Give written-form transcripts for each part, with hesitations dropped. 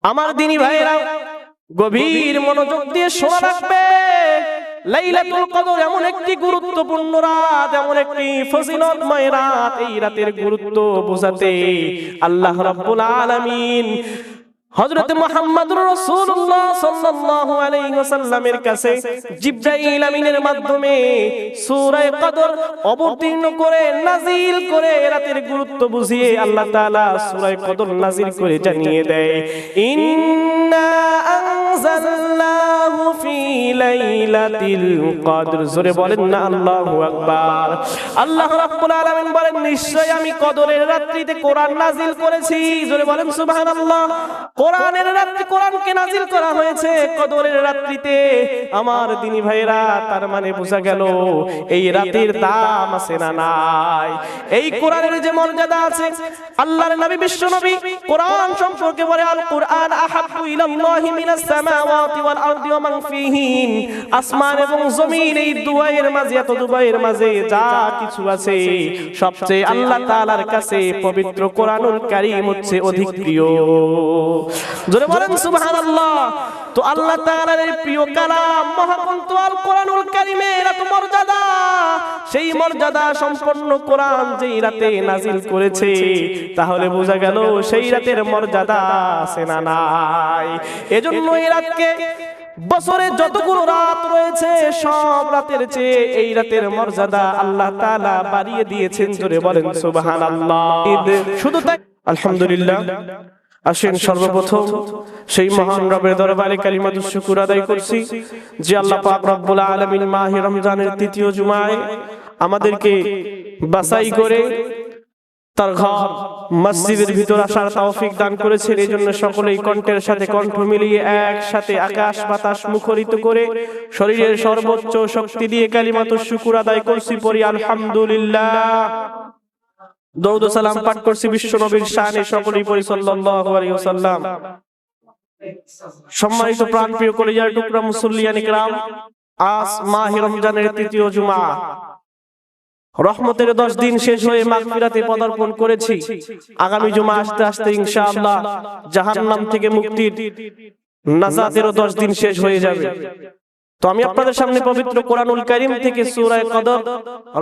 আমার দিনী ভাইরা গভীর মনোযোগ দিয়ে শোনা রাখবে। লাইলাতুল কদর এমন একটি গুরুত্বপূর্ণ রাত, এমন একটি ফজিলতময় রাত। এই রাতের গুরুত্ব বোঝাতে আল্লাহ রাব্বুল আলামিন হযরত মুহাম্মদুর রাসূলুল্লাহ সাল্লাল্লাহু আলাইহি ওয়াসাল্লামের কাছে জিবরাইল আমিনের মাধ্যমে সূরা কদর অবতীর্ণ করে নাজিল করে রাতের গুরুত্ব বুঝিয়ে আল্লাহ তাআলা সূরা কদর নাজিল করে জানিয়ে দেয়, ইন্না আনজালনাহু ফি লাইলাতিল কদর। জোরে বলেন না আল্লাহু আকবার। আল্লাহ রাব্বুল আলামিন বলেন, নিশ্চয় আমি কদরের রাত্রিতে কোরআন নাজিল করেছি। জোরে বলেন সুবহানাল্লাহ। কোরআনের রাত্রি, কোরআনকে নাজিল করা হয়েছে কদরের রাত্রিতে। আমার দিনী ভাইরা, তার মানে বোঝা গেল এই রাতের দাম আছে না নাই? এই কোরআনের যে মর্যাদা আছে, আল্লাহর নবী বিশ্ব নবী কোরআন সম্পর্কে বলে, আল কুরআন আহাব্বু ইলাল্লাহি মিনাস সামাওয়াতি ওয়াল আরদি ওয়া মান ফিহিন। আসমান এবং জমিন এই দুয়ের মাঝে, এত দুয়ের মাঝে যা কিছু আছে, সবচেয়ে আল্লাহ তাআলার কাছে পবিত্র কোরআনুল কারীম হচ্ছে অধিক প্রিয়। জোরে বলেন সুবহানাল্লাহ। তো আল্লাহ তাআলার এই প্রিয় কালাম মহাগ্রন্থ আল কোরআনুল কারীমের এত মর্যাদা, সেই মর্যাদা সম্পন্ন কোরআন যেই রাতে নাজিল করেছে, তাহলে বোঝা গেল সেই রাতের মর্যাদা আছে না নাই? এজন্য এই রাতকে বছরে যতগুলো রাত রয়েছে সব রাতের চেয়ে এই রাতের মর্যাদা আল্লাহ তাআলা বাড়িয়ে দিয়েছেন। জোরে বলেন সুবহানাল্লাহ। শুধু তাই, আলহামদুলিল্লাহ। আসেন সর্বপ্রথম সেই মহান রবের দরবারে কালিমাতুশ শুকর আদায় করছি যে আল্লাহ পাক রব্বুল আলামিন মাহে রমজানের তৃতীয় জুমায় আমাদেরকে বাছাই করে তার ঘর মসজিদের ভিতর আসার তৌফিক দান করেছেন। এই জন্য সকলেই কণ্ঠের সাথে কণ্ঠ মিলিয়ে একসাথে আকাশ বাতাস মুখরিত করে শরীরের সর্বোচ্চ শক্তি দিয়ে কালিমাতুশ শুকর আদায় করছি। পড়ি আলহামদুলিল্লাহ। দরুদ ও সালাম পাঠ করছি বিশ্ব নবীর শানে, সকলেই পড়ি সাল্লাল্লাহু আলাইহি ওয়াসাল্লাম। সম্মানিত প্রাণপ্রিয় কলিজার টুকরা মুসল্লিয়ান ইকরাম, আজ মাহে রমজানের তৃতীয় জুমা, রহমতের 10 দিন শেষ হয়ে মাগফিরাতে পদার্পণ করেছি। আগামী জুমা আসতে আসতে ইনশাআল্লাহ জাহান্নাম থেকে মুক্তির, নাজাতেরও 10 দিন শেষ হয়ে যাবে। তো আমি আপনাদের সামনে পবিত্র কোরআনুল কারীম থেকে সূরা কদর,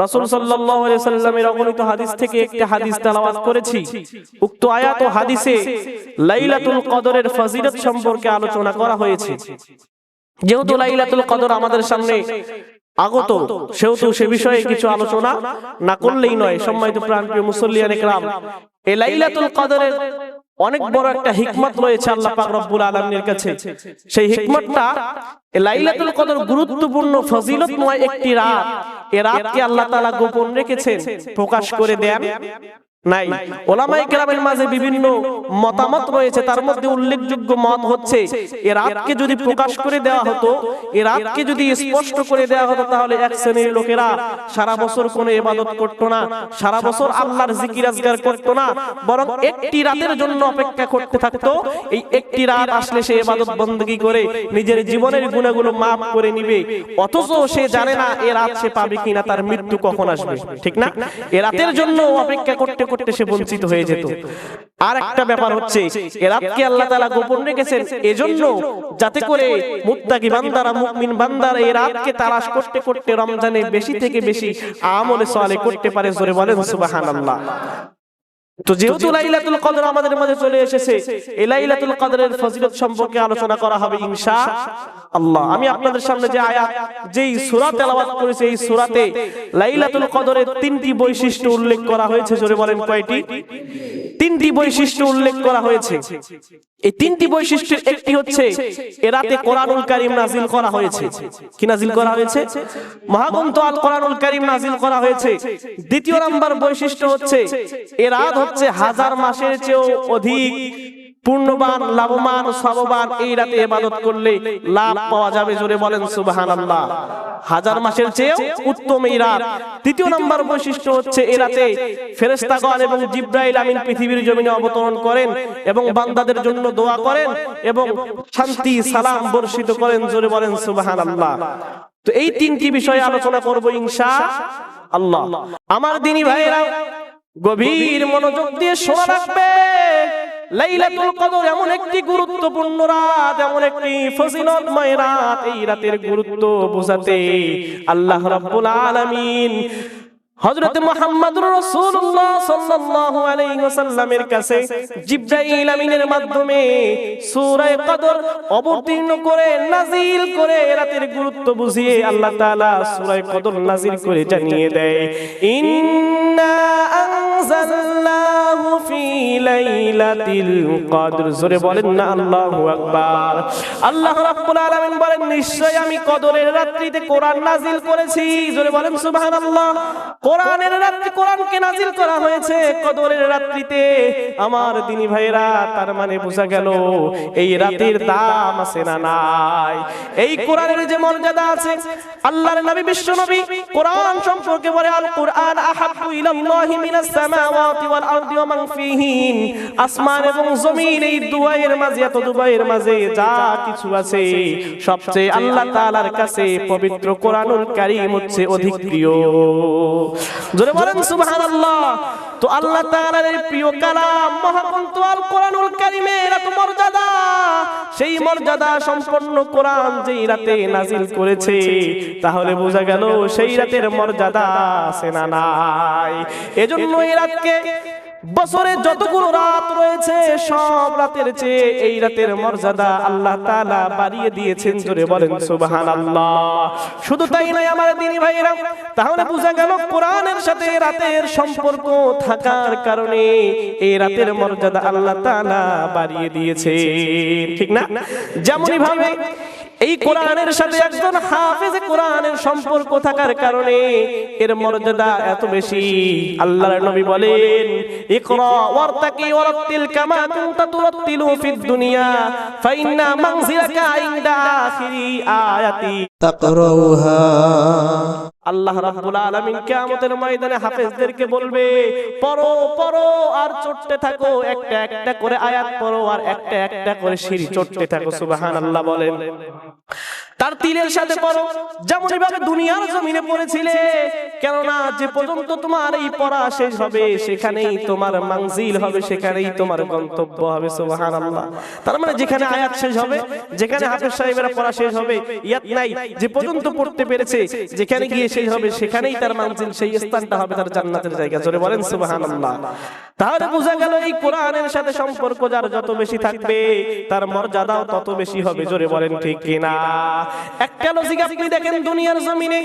রাসূল সাল্লাল্লাহু আলাইহি ওয়াসাল্লামের অগণিত হাদিস থেকে একটি হাদিস তেলাওয়াত করেছি। উক্ত আয়াত ও হাদিসে লাইলাতুল কদরের ফজিলত সম্পর্কে আলোচনা করা হয়েছে। যেহেতু লাইলাতুল কদর আমাদের সামনে আগত, সেহেতু সে বিষয়ে কিছু আলোচনা না করলেই নয়। সম্মানিত প্রাণপ্রিয় মুসল্লিয়ান ইকরাম, এই লাইলাতুল কদরের অনেক বড় একটা হিকমত রয়েছে আল্লাহ পাক রব্বুল আলামিনের কাছে। সেই হিকমতটা, লাইলাতুল কদর গুরুত্বপূর্ণ ফজিলতময় একটি রাত। এই রাতকে আল্লাহ তাআলা গোপন রেখেছেন, প্রকাশ করে দেন নাই। উলামায়ে কেরামের মাঝে বিভিন্ন মতামত রয়েছে। তার মধ্যে উল্লেখযোগ্য মত হচ্ছে, এই রাতকে যদি প্রকাশ করে দেওয়া হতো, এই রাতকে যদি স্পষ্ট করে দেওয়া হতো, তাহলে এক শ্রেণীর লোকেরা সারা বছর কোনো ইবাদত করতো না, সারা বছর আল্লাহর জিকির আজকার করতো না, বরং একটি রাতের জন্য অপেক্ষা করতে থাকতো। এই একটি রাত আসলে সে ইবাদত বندگی করে নিজের জীবনের গুনাহগুলো maaf করে নিবে। অথচ সে জানে না এই রাত সে পাবে কিনা, তার মৃত্যু কখন আসবে, ঠিক না? এই রাতের জন্য অপেক্ষা করতে করতে সে বঞ্চিত হয়ে যেত। আর একটা ব্যাপার হচ্ছে, এই রাতকে আল্লাহ তাআলা গোপন রেখেছেন এজন্য যাতে করে মুত্তাকি বান্দারা, মুমিন বান্দারা এই রাতকে তালাশ করতে করতে রমজানে বেশি থেকে বেশি আমলে সালেহ করতে পারে। জোরে বলেন সুবহানাল্লাহ। তো যেহেতু লাইলাতুল কদর আমাদের মাঝে চলে এসেছে, এই লাইলাতুল কদরের ফজিলত সম্পর্কে আলোচনা করা হবে ইনশাআল্লাহ। আমি আপনাদের সামনে যে আয়াত, যেই সূরা তেলাওয়াত করেছি, এই সূরাতে লাইলাতুল কদরের 3টি বৈশিষ্ট্য উল্লেখ করা হয়েছে। জোরে বলেন কয়টি? 3টি বৈশিষ্ট্য উল্লেখ করা হয়েছে। এই 3টি বৈশিষ্ট্যের একটি হচ্ছে, এই রাতে কোরআনুল কারীম নাজিল করা হয়েছে। কি নাজিল করা হয়েছে? মহাগ্রন্থ আল কোরআনুল কারীম নাজিল করা হয়েছে। দ্বিতীয় নাম্বার বৈশিষ্ট্য হচ্ছে, এই রাত হচ্ছে 1000 মাসের চেয়েও অধিক পূর্ণবান, লাভবান, সববান। এই রাতে ইবাদত করলে লাভ পাওয়া যাবে। জোরে বলেন সুবহানাল্লাহ। 1000 মাসের চেয়েও উত্তম এই রাত। তৃতীয় নাম্বার বৈশিষ্ট্য হচ্ছে, এই রাতে ফেরেশতাগণ এবং জিবরাইল আমিন পৃথিবীর জমিনে অবতরণ করেন এবং বান্দাদের জন্য দোয়া করেন এবং শান্তি সালাম বর্ষিত করেন। জোরে বলেন সুবহানাল্লাহ। তো এই 3টি বিষয়ে আলোচনা করব ইনশাআল্লাহ। আমার দিনী ভাইরা গভীর মনোযোগ দিয়ে শোনা রাখবে। লাইলাতুল কদর এমন একটি গুরুত্বপূর্ণ রাত, এমন একটি ফজিলতময় রাত। এই রাতের গুরুত্ব বোঝাতে আল্লাহ রাব্বুল আলামিন হযরত মুহাম্মদুর রাসূলুল্লাহ সাল্লাল্লাহু আলাইহি ওয়াসাল্লামের কাছে জিবরাইল আমিনের মাধ্যমে সূরা কদর অবতীর্ণ করে নাজিল করে রাতের গুরুত্ব বুঝিয়ে আল্লাহ তাআলা সূরা কদর নাজিল করে জানিয়ে দেয়, ইন্না আনজালনাহু ফি লাইলাতিল কদর। জোরে বলেন না আল্লাহু আকবার। আল্লাহ রাব্বুল আলামিন বলেন, নিশ্চয় আমি কদরের রাত্রিতে কোরআন নাজিল করেছি। জোরে বলেন সুবহানাল্লাহ। কোরআনের রাত্রি, কোরআনকে নাজিল করা হয়েছে কদরের রাত্রিতে। আমার দিনী ভাইরা, তার মানে বোঝা গেল এই রাতের দাম আছে না নাই? এই কোরআনের যে মর্যাদা আছে, আল্লাহর নবী বিশ্ব নবী কোরআন সম্পর্কে বলে, আল কুরআন আহাব্বু ইলাল্লাহি মিনাস সামাওয়াতি ওয়াল আরদি ওয়া মান ফিহিন। আসমান এবং জমিন এই দুয়ের মাঝে, এত দুয়ের মাঝে যা কিছু আছে সবচেয়ে আল্লাহ তাআলার কাছে পবিত্র কোরআনুল কারীম হচ্ছে অধিক প্রিয়। জোরে বলেন সুবহানাল্লাহ। তো আল্লাহ তাআলার এই প্রিয় কালাম মহাগ্রন্থ আল কোরআনুল কারীমের এত মর্যাদা, সেই মর্যাদা সম্পন্ন কোরআন যেই রাতে নাজিল করেছে, তাহলে বোঝা গেল সেই রাতের মর্যাদা আছে না নাই? এজন্য এই রাতকে বছরে যতগুলো রাত রয়েছে সব রাতের চেয়ে এই রাতের মর্যাদা আল্লাহ তাআলা বাড়িয়ে দিয়েছেন। জোরে বলেন সুবহানাল্লাহ। শুধু তাই নয় আমার দিনী ভাইরা, তাহলে বোঝা গেল কোরআনের সাথে রাতের সম্পর্ক থাকার কারণে এই রাতের মর্যাদা আল্লাহ তাআলা বাড়িয়ে দিয়েছে, ঠিক না? যেমনই ভাবে এই কোরআনের সাথে একজন হাফেজে কোরআনের সম্পর্ক থাকার কারণে এর মর্যাদা এত বেশি। আল্লাহর নবী বলেন, ইকরা ওয়ারতাকি ওয়ারাতিল কামা কুনতা তুরাতিলু ফিদ দুনিয়া ফাইন্না মানজিলাকা ইনদা আখিরি আয়াতি তাকরাউহা। আল্লাহ রাব্বুল আলামিন কিয়ামতের ময়দানে হাফেজদেরকে বলবে, পড়ো পড়ো আর চড়তে থাকো, একটা একটা করে আয়াত পড়ো আর একটা একটা করে সিঁড়ি চড়তে থাকো। সুবহানাল্লাহ বলেন। তার তিলের সাথে পড়ো, যেমন ভাবে দুনিয়ার জমিনে পড়েছিলে, কেননা যে পর্যন্ত তোমার এই পড়া শেষ হবে সেখানেই তোমার মানজিল হবে, সেখানেই তোমার গন্তব্য হবে। সুবহানাল্লাহ। তার মানে যেখানে আয়াত শেষ হবে, যেখানে হাফেজ সাহেবেরা পড়া শেষ হবে, ইয়াত নাই, যে পর্যন্ত পড়তে পেরেছে যেখানে গিয়ে শেষ হবে সেখানেই তার মানজিল, সেই স্থানটা হবে তার জান্নাতের জায়গা। জোরে বলেন সুবহানাল্লাহ। তাহলে বোঝা গেল এই কোরআনের সাথে সম্পর্ক যার যত বেশি থাকবে তার মর্যাদাও তত বেশি হবে। জোরে বলেন ঠিক কিনা? একটা লজিক আপনি দেখেন দুনিয়ার জমিনে,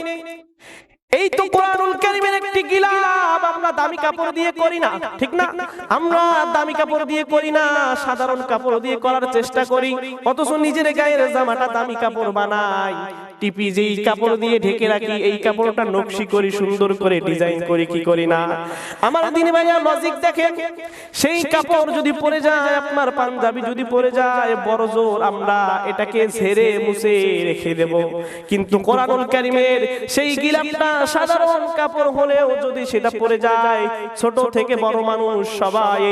এই তো কোরআনুল কারীমের একটি গিলাফ আমরা দামি কাপড় দিয়ে করি না, ঠিক না? আমরা দামি কাপড় দিয়ে করি না, সাধারণ কাপড় দিয়ে করার চেষ্টা করি, অথচ নিজের গায়ের জামাটা দামি কাপড় বানাই, টিপি যেই কাপড় দিয়ে ঢেকে রাখি এই কাপড়টা নকশি করি, সুন্দর করে ডিজাইন করি, কি করি না? আমার দিনে ভাইয়া লজিক দেখেন, সেই কাপড় যদি পরে যায়, আপনার পাঞ্জাবি যদি পরে যায়, বড় জোর আমরা এটাকে ঝেড়ে মুছে রেখে দেব। কিন্তু কোরআনুল কারীমের সেই গিলাফটা সাধারণ কাপড় হলেও যদি সেটা পরে যায়, ছোট থেকে বড় মানুষ সবাই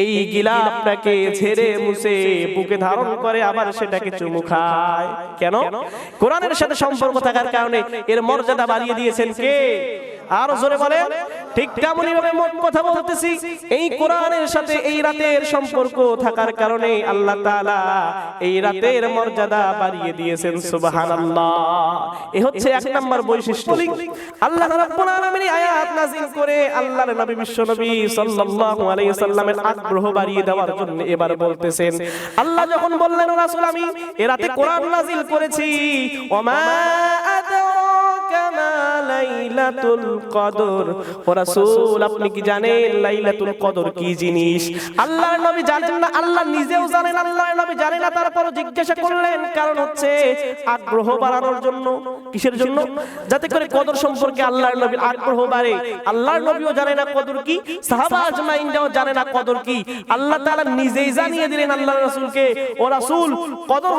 এই গিলাফটাকে ঝেড়ে মুছে বুকে ধারণ করে, আবার সেটাকে চুমু খায়। কেন? কোরআনের সাথে সম্পর্ক থাকার কারণে এর মর্যাদা বাড়িয়ে দিয়েছেন কে? আর জোরে বলে। ঠিক তেমনই ভাবে মোট কথা বলতেছি, এই কোরআনের সাথে এই রাতের সম্পর্ক থাকার কারণে আল্লাহ তাআলা এই রাতের মর্যাদা বাড়িয়ে দিয়েছেন। সুবহানাল্লাহ। এই হচ্ছে এক নাম্বার বৈশিষ্ট্য। আল্লাহ রাব্বুল আলামিন আয়াত নাযিল করে আল্লাহর নবী বিশ্ব নবী সাল্লাল্লাহু আলাইহি সাল্লামের আগ্রহ বাড়িয়ে দেওয়ার জন্য এবার বলতেছেন, আল্লাহ যখন বললেন, রাসূল আমি এই রাতে কোরআন নাযিল করেছি, ওমা আদরাকা মা লাইলাতুল কদর। ও রাসূল আপনি কি জানেন লাইলাতুল কদর কি জিনিস? আল্লাহর নবী জানেন না, আল্লাহ নিজেও জানেন, আল্লাহর নবী জানেন না, তারপরও জিজ্ঞাসা করলেন। কারণ হচ্ছে আগ্রহ বাড়ানোর জন্য। কিসের জন্য? যাতে করে কদর সম্পর্কে আল্লাহর নবীর আগ্রহ বাড়ে। আল্লাহর নবীও জানে না কদর কি, সাহাবা আজমাইনরাও জানে না কদর কি, আল্লাহ তাআলা নিজেই জানিয়ে দিলেন আল্লাহর রাসূলকে, ও রাসূল কদর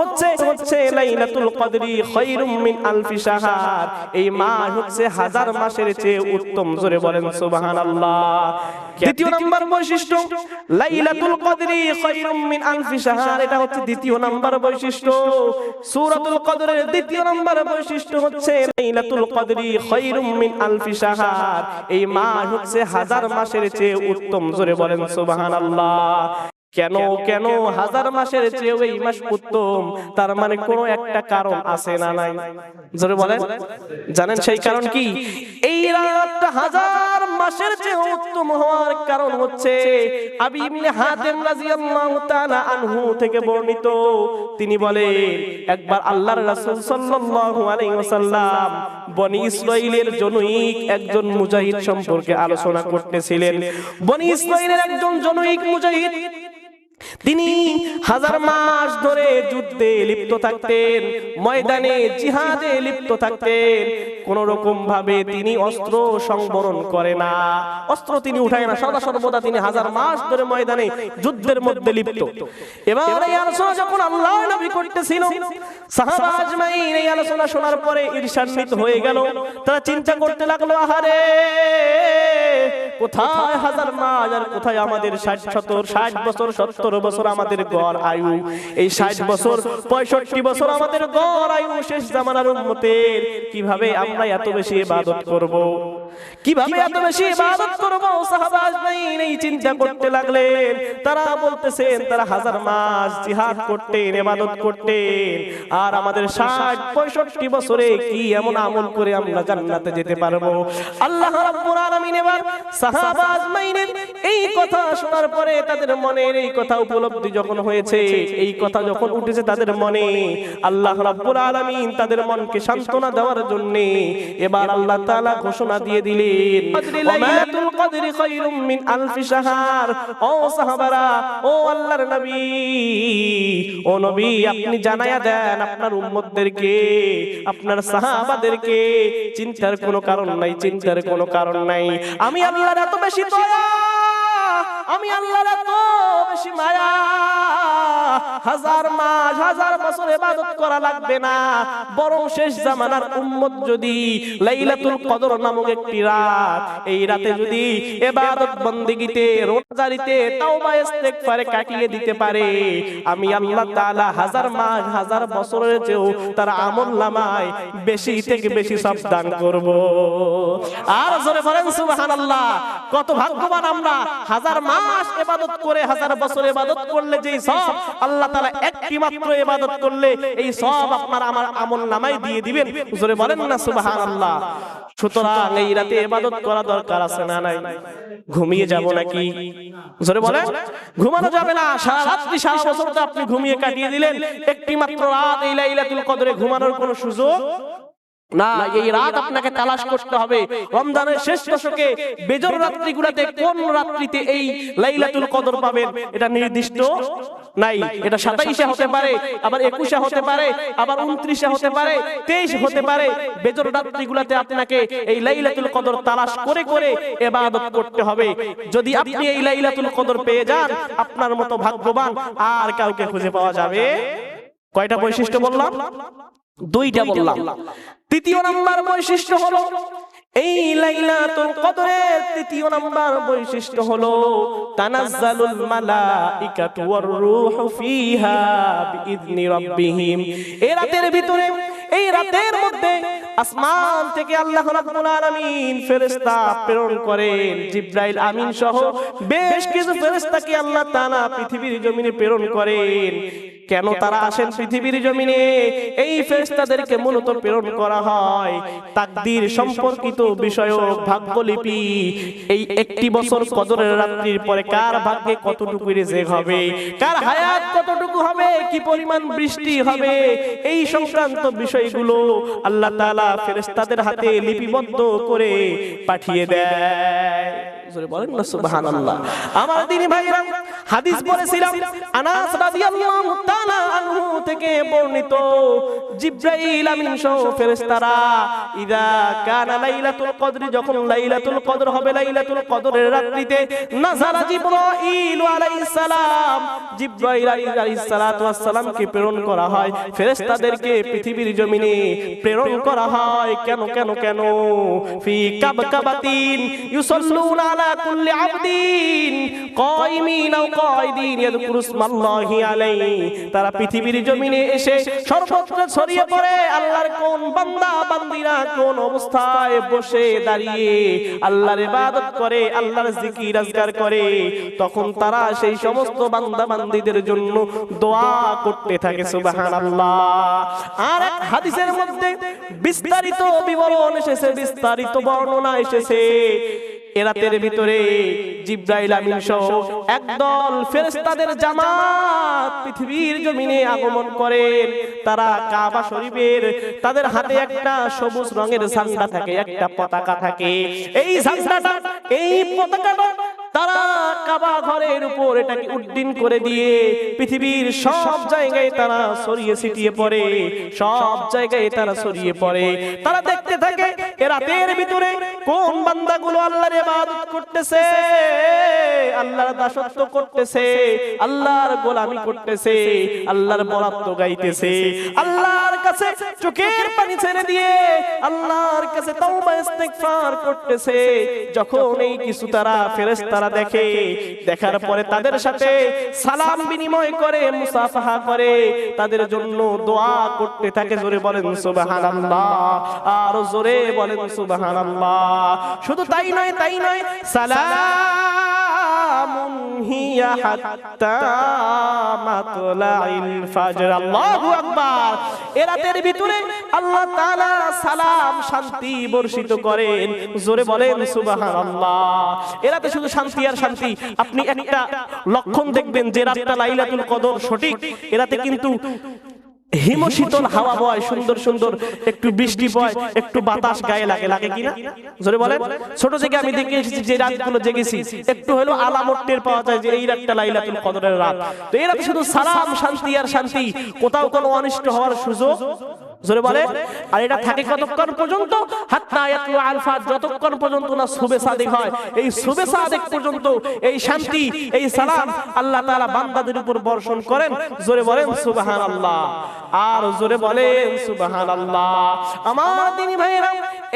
হচ্ছে লাইলাতুল কদরি খায়রুম মিন আলফি শাহর। এই মাস হচ্ছে হাজার মাসের চেয়ে উত্তম। জোরে বলেন সুবহানাল্লাহ। দ্বিতীয় নাম্বার বৈশিষ্ট্য, লাইলাতুল কদরি খায়রুম মিন আলফি শাহর, এটা হচ্ছে দ্বিতীয় নাম্বার বৈশিষ্ট্য। সূরাতুল কদরের দ্বিতীয় নাম্বার বৈশিষ্ট্য হচ্ছে লাইলাতুল কদরি খায়রুম মিন আলফি শাহর। এই মাস হচ্ছে হাজার মাসের চেয়ে উত্তম। জোরে বলেন সুবহানাল্লাহ। কেন কেন হাজার মাসের চেয়েও এই মাস উত্তম? তার মানে কোনো একটা কারণ আছে না নাই? জোরে বলেন। জানেন সেই কারণ কি? এই রাতটা হাজার মাসের চেয়ে উত্তম হওয়ার কারণ হচ্ছে আবি ইবনে হাতিম রাদিয়াল্লাহু তাআলা আনহু থেকে বর্ণিত। তিনি বলেন, একবার আল্লাহর রাসূল সাল্লাল্লাহু আলাইহি ওয়াসাল্লাম বনি ইসরাইলের জনৈক একজন মুজাহিদ সম্পর্কে আলোচনা করতেছিলেন। বনি ইসরাইলের একজন জনৈক মুজাহিদ, তিনি হাজার মাস ধরে যুদ্ধে লিপ্ত থাকতেন, ময়দানে জিহাদে লিপ্ত থাকতেন। কোন রকম ভাবে তিনি অস্ত্র সংবরণ করে না, অস্ত্র তিনি উঠায় না, সদা সর্বদা তিনি হাজার মাস ধরে ময়দানে যুদ্ধের মধ্যে লিপ্ত। এবার এই আলোচনা যখন আল্লাহর নবী করতেছিল, সাহাবা আজমাইন এই আলোচনা শোনার পরে ঈর্ষান্বিত হয়ে গেল। তারা চিন্তা করতে লাগলো, আহারে কোথায় হাজার মাস আর কোথায় আমাদের 60 বছর 70 বছর আমাদের গড় আয়ু, এই 60 বছর 65 বছর আমাদের গড় আয়ু শেষ জামানার উম্মতের, কিভাবে আমরা এত বেশি ইবাদত করব? কিভাবে এত বেশি ইবাদত করব? সাহাবা আজমাইন এই চিন্তা করতে লাগলেন। তারা বলতেছেন তারা হাজার মাস জিহাদ করতেন, ইবাদত করতেন, আর আমাদের 60-65 বছরে কি এমন আমল করে আমরা জান্নাতে যেতে পারবো? আল্লাহ রাব্বুল আলামিন এবার সাহাবা আজমাইনের এই কথা শোনার পরে তাদের মনের এই কথা উপলব্ধি যখন হয়েছে, এই কথা যখন উঠেছে তাদের মনে, আল্লাহ রাব্বুল আলামিন তাদের মনকে সান্ত্বনা দেওয়ার জন্য এবার আল্লাহ তাআলা ঘোষণা দিয়ে দিলেন, লাইলাতুল কদরি খায়রুম মিন আলফি শাহর। ও সাহাবারা, ও আল্লাহর নবী, ও নবী, আপনি জানায়া দেন আপনার উম্মতদেরকে, আপনার সাহাবাদেরকে, চিন্তার কোনো কারণ নাই, চিন্তার কোনো কারণ নাই। আমি আল্লাহর এত বেশি দয়া, আমি আল্লাহর এত বেশি মায়া, হাজার মাস হাজার বছর ইবাদত করা লাগবে না, বরং শেষ জামানার উম্মত যদি লাইলাতুল কদর নামক একটি রাত, এই রাতে যদি ইবাদত বন্দেগীতে, রোজারিতে, তাওবা ইস্তেগফারে কাটিয়ে দিতে পারে, আমি আল্লাহ তাআলা হাজার মাস হাজার বছরের চেয়েও তার আমলনামায় বেশি থেকে বেশি সব দান করব। আর জোরে বলেন সুবহানাল্লাহ। কত ভাগ্যবান আমরা, হাজার মাস ইবাদত করে, হাজার বছর ইবাদত করলে যেই সব আল্লাহ তাআলা একটি মাত্র ইবাদত করলে এই সব আপনার আমার আমলনামায় দিয়ে দিবেন। জোরে বলেন না সুবহানাল্লাহ। সুতরাং এই রাতে ইবাদত করা দরকার আছে না নাই? ঘুমিয়ে যাব নাকি? জোরে বলেন। ঘুমানো যাবে না। সারা রাত্রি সারা বছর তো আপনি ঘুমিয়ে কাটিয়ে দিলেন, একটি মাত্র রাত এই লাইলাতুল কদরে ঘুমানোর কোনো সুযোগ না। এই রাত আপনাকে তালাশ করতে হবে। রমজানের শেষ দশকে বেজর রাত্রিগুলোতে কোন রাত্রিতে এই লাইলাতুল কদর পাবেন এটা নির্দিষ্ট নাই। এটা 27-এ হতে পারে, আবার 21-এ হতে পারে, আবার 29-এ হতে পারে, 23 হতে পারে। বেজর রাত্রিগুলোতে আপনাকে এই লাইলাতুল কদর তালাশ করে করে ইবাদত করতে হবে। যদি আপনি এই লাইলাতুল কদর পেয়ে যান, আপনার মতো ভাগ্যবান আর কাউকে খুঁজে পাওয়া যাবে। কয়টা বৈশিষ্ট্য বললাম? 2টা বললাম। তৃতীয় নাম্বার বৈশিষ্ট্য হলো, এই লাইলাতুল কদরের তৃতীয় নাম্বার বৈশিষ্ট্য হলো তানাজ্জালুল মালাইকাতু ওয়ার রূহু ফিহা বিইذনি রাব্বিহিম। এই রাতের ভিতরে, এই রাতের মধ্যে আসমান থেকে আল্লাহ রাব্বুল আলামিন ফেরেশতা প্রেরণ করেন। জিবরাইল আমিন সহ বেশ কিছু ফেরেশতাকে আল্লাহ তাআলা পৃথিবীর জমিনে প্রেরণ করেন। কেন তারা আসেন পৃথিবীর জমিনে? এই ফেরেশতাদেরকে মূলত প্রেরণ করা হয় তাকদীর সম্পর্কিত বিষয়ক ভাগ্যলিপি। এই একটি বছর কদরের রাত্রির পরে কার ভাগ্যে কতটুকু রিজিক হবে, কার হায়াত কতটুকু হবে, কি পরিমাণ বৃষ্টি হবে, এই সংক্রান্ত বিষয়গুলো আল্লাহ তাআলা ফেরেশতাদের হাতে লিপিবদ্ধ করে পাঠিয়ে দেয়। জোরে বলেন না সুবহানাল্লাহ। আমার দিনী ভাইরা, হাদিস পড়েছিলাম আনাস রাদিয়াল্লাহু তাআলা আনহু থেকে বর্ণিত, জিবরাইল আমিন সহ ফেরেশতারা ইদা কানা লাইলাতুল কদরি, যখন লাইলাতুল কদর হবে, লাইলাতুল কদরের রাত্রিতে নাযালা জিবরাইল আলাইহিস সালাম, জিবরাইল আলাইহিস সালাতু ওয়াস সালামকে প্রেরণ করা হয়, ফেরেশতাদেরকে পৃথিবীর জমিনে প্রেরণ করা হয়। কেন কেন কেন? ফি কাবকাবাতিন ইউসাল্লুনা আলা কুল্লি আবদিন কায়িমিন আও কায়দিন ইয়াযকুরু ইসমাল্লাহি আলাইহি, তারা পৃথিবীর জমিনে এসে সর্বত্র ছড়িয়ে পড়ে আল্লাহর কোন বান্দা বান্দিরা কোন অবস্থায় বসে দাঁড়িয়ে আল্লাহর ইবাদত করে, আল্লাহর জিকির আজকার করে, তখন তারা সেই সমস্ত বান্দা বান্দীদের জন্য দোয়া করতে থাকে। সুবহানাল্লাহ। আর এক হাদিসের মধ্যে বিস্তারিত বিবরণ এসেছে, বিস্তারিত বর্ণনা এসেছে, এ রাতের ভিতরে জিবরাইল আমিন সহ একদল ফেরেশতাদের জামাত পৃথিবীর জমিনে আগমন করেন। তারা কাবা শরীফের, তাদের হাতে একটা সবুজ রঙের ঝান্ডা থাকে, একটা পতাকা থাকে। এই ঝান্ডাটা, এই পতাকাটা তারা কাবা ঘরের উপর এটাকে উড্ডীন করে দিয়ে পৃথিবীর সব জায়গায় তারা ছড়িয়ে ছিটিয়ে পড়ে, সব জায়গায় তারা ছড়িয়ে পড়ে। তারা দেখতে থাকে এ রাতের ভিতরে কোন বান্দাগুলো আল্লাহর ইবাদত করতেছে, আল্লাহর দাসত্ব করতেছে, আল্লাহর গোলামি করতেছে, আল্লাহর বরাত গাইতেছে, আল্লাহর কাছে চোখের পানি ছেড়ে দিয়ে আল্লাহর কাছে তওবা ইস্তিগফার করতেছে। যখন এই কিছু তারা ফেরেশতারা দেখে, দেখার পরে তাদের সাথে সালাম বিনিময় করে, মুসাফাহা করে, তাদের জন্য দোয়া করতে থাকে। জোরে বলেন সুবহানাল্লাহ, আর জোরে বলেন সুবহানাল্লাহ। শুধু তাই নয়, তাই নয়, সালামুন হিয়া হাত্তা মাতলাইল ফজর। আল্লাহু আকবার। এ রাতের ভিতরে আল্লাহ তাআলা সালাম, শান্তি বর্ষিত করেন। জোরে বলেন সুবহানাল্লাহ। এ রাতে শুধু শান্তি আর শান্তি। আপনি একটা লক্ষণ দেখবেন যে রাতটা লাইলাতুল কদর সঠিক, এ রাতে কিন্তু হিমশীতল হাওয়া বয়, সুন্দর সুন্দর একটু বৃষ্টি বয়, একটু বাতাস গায়ে লাগে, লাগে কিনা? জোরে বলেন। ছোট থেকে আমি দেখে এসেছি যে রাতগুলো জেগেছি, একটু হলো আলামত টের পাওয়া যায় যে এই রাতটা লাইলাতুল কদরের রাত। তো এই রাতে শুধু সালাম, শান্তি আর শান্তি, কোথাও কোনো অনিষ্ট হওয়ার সুযোগ, জোরে বলে। আর এটা থাকে কতক্ষণ পর্যন্ত? হাত্তা ইয়াতলু আল ফাজর, যতক্ষণ পর্যন্ত না সুবে সাদিক হয়। এই সুবে সাদিক পর্যন্ত এই শান্তি, এই সালাম আল্লাহ তাআলা বান্দাদের উপর বর্ষণ করেন। জোরে বলেন সুবহানাল্লাহ, আর জোরে বলেন সুবহানাল্লাহ। আমার দিনী ভাইরা,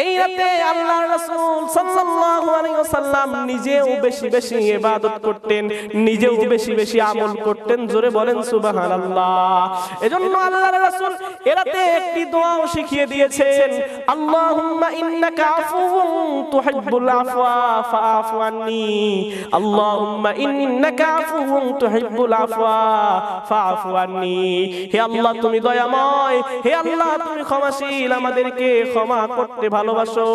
এই রাতে আল্লাহর রাসূল সাল্লাল্লাহু আলাইহি ওয়াসাল্লাম নিজেও বেশি বেশি ইবাদত করতেন, নিজেও বেশি বেশি আমল করতেন। জোরে বলেন সুবহানাল্লাহ। এজন্য আল্লাহর রাসূল এই রাতে একটি দোয়াও শিখিয়ে দিয়েছেন, আল্লাহুম্মা ইন্নাকা আফুউন তুহিব্বুল আফওয়া ফাআফু আন্নী, আল্লাহুম্মা ইন্নাকা আফুউন তুহিব্বুল আফওয়া ফাআফু আন্নী। হে আল্লাহ তুমি দয়াময়, হে আল্লাহ তুমি ক্ষমাশীল, আমাদেরকে ক্ষমা করতে ভালোবাসো,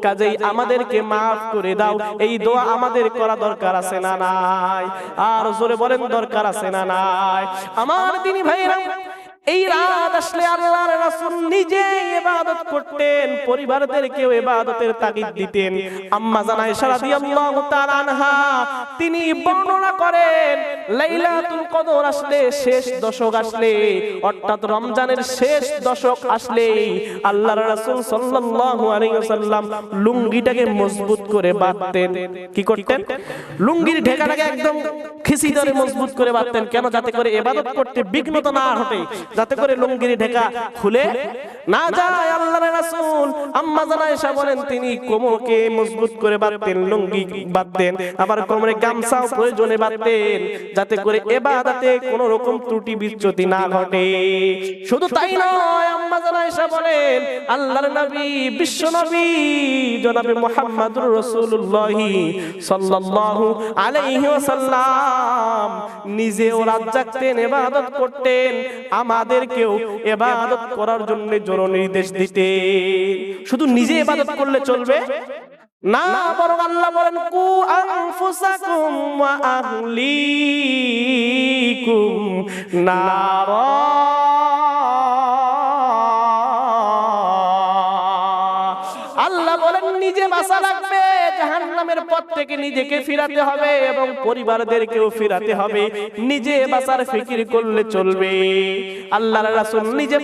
কাজেই আমাদেরকে maaf করে দাও। এই দোয়া আমাদের করা দরকার আছে না নাই? আর জোরে বলেন দরকার আছে না নাই? আমার দিনী ভাইরা, এই রাত আসলে আল্লাহর রাসূল নিজে ইবাদত করতেন, পরিবারদেরকেও ইবাদতের তাগিদ দিতেন। আম্মা জান আয়েশা রাদিয়াল্লাহু তাআলা আনহা তিনি বর্ণনা করেন, লাইলাতুল কদর আসলে, শেষ দশক আসলে, অর্থাৎ রমজানের শেষ দশক আসলে আল্লাহর রাসূল সাল্লাল্লাহু আলাইহি ওয়াসাল্লাম লুঙ্গিটাকে মজবুত করে বাঁধতেন। কি করতেন? লুঙ্গির ঢেকাটাকে একদম খিচি ধরে মজবুত করে বাঁধতেন। কেন? যাতে করে ইবাদত করতে বিঘ্নতা না ঘটে, যাতে করে লুঙ্গির ঢেকা খুলে না যায়। আল্লাহর রাসূল আম্মা জান আয়েশা বলেন তিনি কোমরকে মজবুত করে বাঁধতেন, লুঙ্গি বাঁধতেন, আবার কোমরে গামছাও প্রয়োজনে বাঁধতেন, যাতে করে ইবাদতে কোনো রকম ত্রুটি বিচ্যুতি না ঘটে। শুধু তাই নয়, আম্মা জান আয়েশা বলেন আল্লাহর নবী, বিশ্ব নবী জনাবে মুহাম্মদুর রাসূলুল্লাহ সাল্লাল্লাহু আলাইহি ওয়াসাল্লাম নিজেও রাত জাগতেন, ইবাদত করতেন, আমাদেরকেও ইবাদত করার জন্য জোর নির্দেশ দিতেন। শুধু নিজে ইবাদত করলে চলবে না, বরং আল্লাহ বলেন কু আনফুসাকুম ওয়া আহলিকুম নারা। আল্লাহ বলেন নিজে বাঁচা লাগবে, জাহান্নামের পথ থেকে নিজেকে ফিরাতে হবে এবং পরিবারদেরকেও ফিরাতে হবে। নিজে বাঁচার ফিকির করলে চলবে। আল্লাহর রাসূল নিজে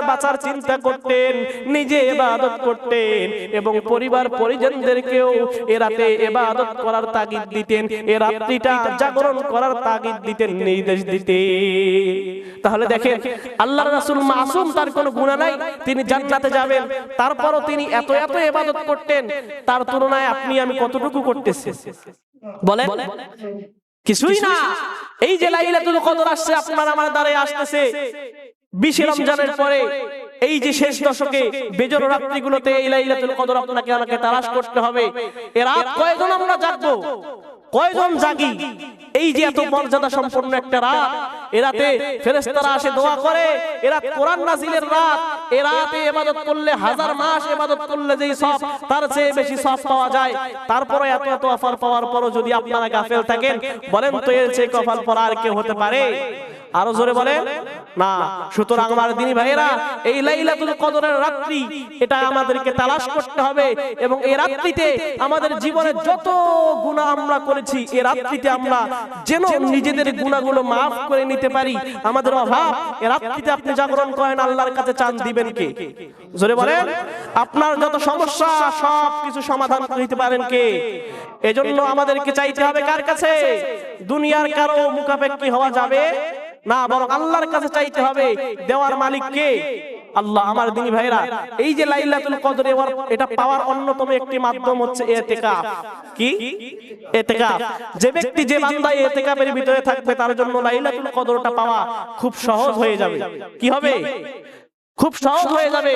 বাঁচার চিন্তা করতেন, নিজে ইবাদত করতেন এবং পরিবার পরিজনদেরকেও এ রাতে ইবাদত করার তাগিদ দিতেন, এ রাত্রিটা জাগরণ করার তাগিদ দিতেন, নির্দেশ দিতেন। তাহলে দেখেন আল্লাহর রাসূল মাসুম, তার কোনো গুনাহ নাই, তিনি জান্নাতে যাবেন, তারপরও তিনি এত এত ইবাদত করতেন। তার তুলনায় আপনি আমি কতটুকু করতেছি বলেন? কিছুই না। এই যে লাইলাতুল কদর আসছে, আপনার আমার দ্বারে আসতেছে 20 রমজানের পরে, এই যে শেষ দশকে বেজর রাত্রিগুলোতে এই লাইলাতুল কদর আপনাকে আমাকে তালাশ করতে হবে। এ রাত কয়জন আমরা জাগবো, কয়জন জাগি? এই যে এত মর্যাদা সম্পন্ন একটা রাত, এ রাতে ফেরেশতারা আসে দোয়া করে, এ রাত কোরআন নাজিলের রাত, এ রাতে ইবাদত করলে 1000 মাস ইবাদত করলে যেই সওয়াব তার চেয়ে বেশি সওয়াব পাওয়া যায়। তারপরে এত অফার পাওয়ার পরও যদি আপনারা গাফেল থাকেন, বলেন তো এর চেয়ে কপাল পরা আর কে হতে পারে? আরো জোরে বলেন না। সুতরাং আমার দিনী ভাইয়েরা, এই লাইলাতুল কদরের রাত্রি, এটা আমাদেরকে তালাশ করতে হবে। এবং এই রাত্রিতে আমাদের জীবনে যত গুনাহ আমরা করেছি, এই রাত্রিতে আমরা যেন নিজেদের গুনাহগুলো মাফ করে নিতে পারি। আমাদের অভাব, এই রাত্রিতে আপনি জাগরণ করেন, আল্লাহর কাছে চান, দিবেন কে? জোরে বলেন। আপনার যত সমস্যা সব কিছু সমাধান করতে পারেন কে? এজন্য আমাদেরকে চাইতে হবে কার কাছে? দুনিয়ার কারো মুখাপেক্ষী হওয়া যাবে না, বরং আল্লাহর কাছে চাইতে হবে। দেওয়ার মালিক কে? আল্লাহ। আমার দিনী ভাইরা, এই যে লাইলাতুল কদর, এটা পাওয়ার অন্যতম একটি মাধ্যম হচ্ছে ইতিকাফ। কি? ইতিকাফ। যে ব্যক্তি, যে বান্দা ইতিকাফের ভিতরে থাকবে, তার জন্য লাইলাতুল কদরটা পাওয়া খুব সহজ হয়ে যাবে। কি হবে? খুব সহজ হয়ে যাবে।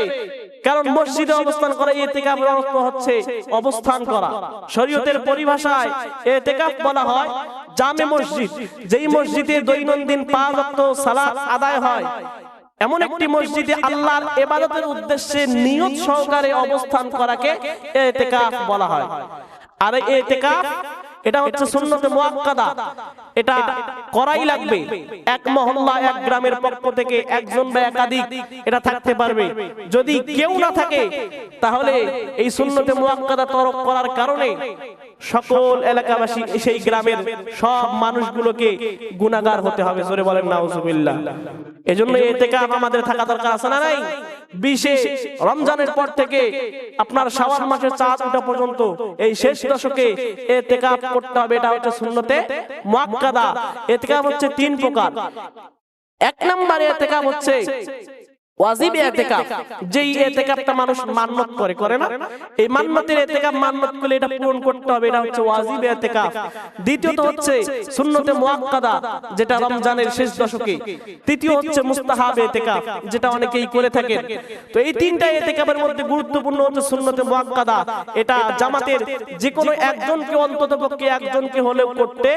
কারণ মসজিদে অবস্থান করা, ইতিকাফের অর্থ হচ্ছে অবস্থান করা। শরীয়তের পরিভাষায় ইতিকাফ বলা হয় জামে মসজিদ, যেই মসজিদে দৈনন্দিন 5 ওয়াক্ত সালাত আদায় হয়, এমন একটি মসজিদে আল্লাহর ইবাদতের উদ্দেশ্যে নিয়ত সহকারে অবস্থান করাকে ইতিকাফ বলা হয়। আর এই ইতিকাফ, এটা হচ্ছে সুন্নতে মুআক্কাদা, এটা করাই লাগবে। এক মহল্লা, এক গ্রামের পক্ষ থেকে একজন বা একাধিক এটা থাকতে পারবে। যদি কেউ না থাকে, তাহলে এই সুন্নতে মুআক্কাদা তরক করার কারণে সকল এলাকাবাসী, সেই গ্রামের সব মানুষগুলোকে গুনাহগার হতে হবে। জোরে বলেন নাউজুবিল্লাহ। এজন্য ইতিকাফ আমাদের থাকা দরকার আছে না নাই? 20 রমজানের পর থেকে আপনার শাওয়াল মাসের চাঁদ ওঠা পর্যন্ত এই শেষ দশকে ইতিকাফ করতে হবে। এটা হচ্ছে সুন্নতে মুআক্কাদা। ইতিকাফ হচ্ছে 3 প্রকার। 1 নম্বরে ইতিকাফ হচ্ছে ওয়াজিব ইতিকাফ, যেই ইতিকাফটা মানুষ মান্নত করে না, এই মান্নতের ইতিকাফ মান্নত করলে এটা পূরণ করতে হবে, এটা হচ্ছে ওয়াজিব ইতিকাফ। দ্বিতীয়ত হচ্ছে সুন্নতে মুআক্কাদা, যেটা রমজানের শেষ দশকে। তৃতীয় হচ্ছে মুস্তাহাব ইতিকাফ, যেটা অনেকেই করে থাকেন। তো এই 3টা ইতিকাফের মধ্যে গুরুত্বপূর্ণ হচ্ছে সুন্নতে মুআক্কাদা। এটা জামাতের যে কোনো একজনকে, অন্ততপক্ষে একজনকে হলেও করতে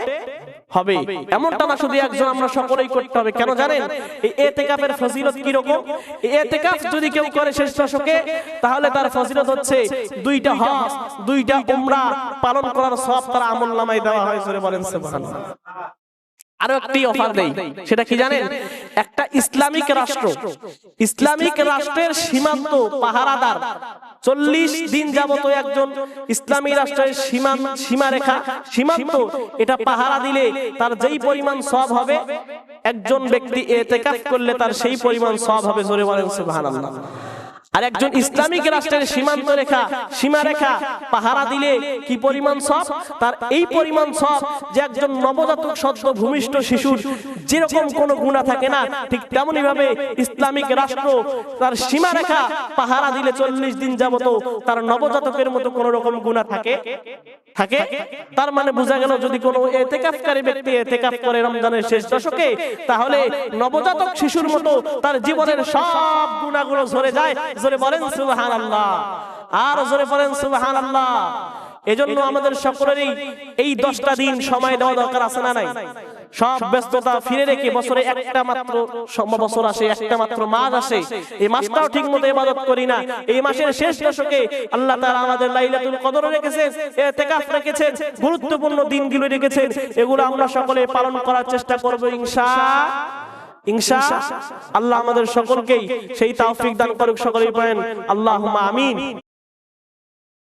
হবে। এমনটা না শুধু একজন, আমরা সকলেই করতে হবে। কেন জানেন? এই ইতিকাফের ফজিলত কি রকম? এই ইতিকাফ যদি কেউ করে শেষ দশকে, তাহলে তার ফজিলত হচ্ছে 2টা হজ, 2টা উমরা পালন করার সওয়াব তার আমলনামায় দেওয়া হয়। জোরে বলেন সুবহানাল্লাহ। আরো একটি অফার দেই, সেটা কি জানেন? একটা ইসলামিক রাষ্ট্র, ইসলামিক রাষ্ট্রের সীমান্ত পাহারাদার 40 দিন যাবত একজন ইসলামী রাষ্ট্রের সীমান্ত এটা পাহারা দিলে তার যেই পরিমাণ সওয়াব হবে, একজন ব্যক্তি ইতিকাফ করলে তার সেই পরিমাণ সওয়াব হবে। জোরে বলেন সুবহানাল্লাহ। আর একজন ইসলামিক রাষ্ট্রের সীমারেখা পাহারা দিলে কি পরিমাণ সওয়াব? তার এই পরিমাণ সওয়াব যে একজন নবজাতক সদ্য ভূমিষ্ঠ শিশুর যেরকম কোনো গুনাহ থাকে না, ঠিক তেমনি ভাবে ইসলামিক রাষ্ট্র তার সীমারেখা পাহারা দিলে 40 দিন যাবত তার নবজাতকের মতো কোনো রকম গুনাহ থাকে। তার মানে বোঝা গেল, যদি কোনো ইতিকাফকারী ব্যক্তি ইতিকাফ করে রমজানের শেষ দশকে, তাহলে নবজাতক শিশুর মতো তার জীবনের সব গুনাহগুলো ঝরে যায়। জোরে বলেন সুবহানাল্লাহ। আর জোরে বলেন সুবহানাল্লাহ। এজন্য আমাদের সকলেরই এই 10টা দিন সময় দেওয়া দরকার আছে না নাই? সব ব্যস্ততা ফিরে রেখে বছরে একটা মাত্র বছর আসে, একটা মাত্র মাস আসে, এই মাসটাও ঠিক মতো ইবাদত করি না। এই মাসের শেষ দশকে আল্লাহ তাআলা আমাদের লাইলাতুল কদর রেখেছেন, ইতিকাফ রেখেছেন, গুরুত্বপূর্ণ দিনগুলো রেখেছেন। এগুলো আমরা সকলে পালন করার চেষ্টা করব ইনশাআল্লাহ। আল্লাহ আমাদের সকলকেই সেই তৌফিক দান করুক। সকলেই বলেন আল্লাহুম্মা আমিন।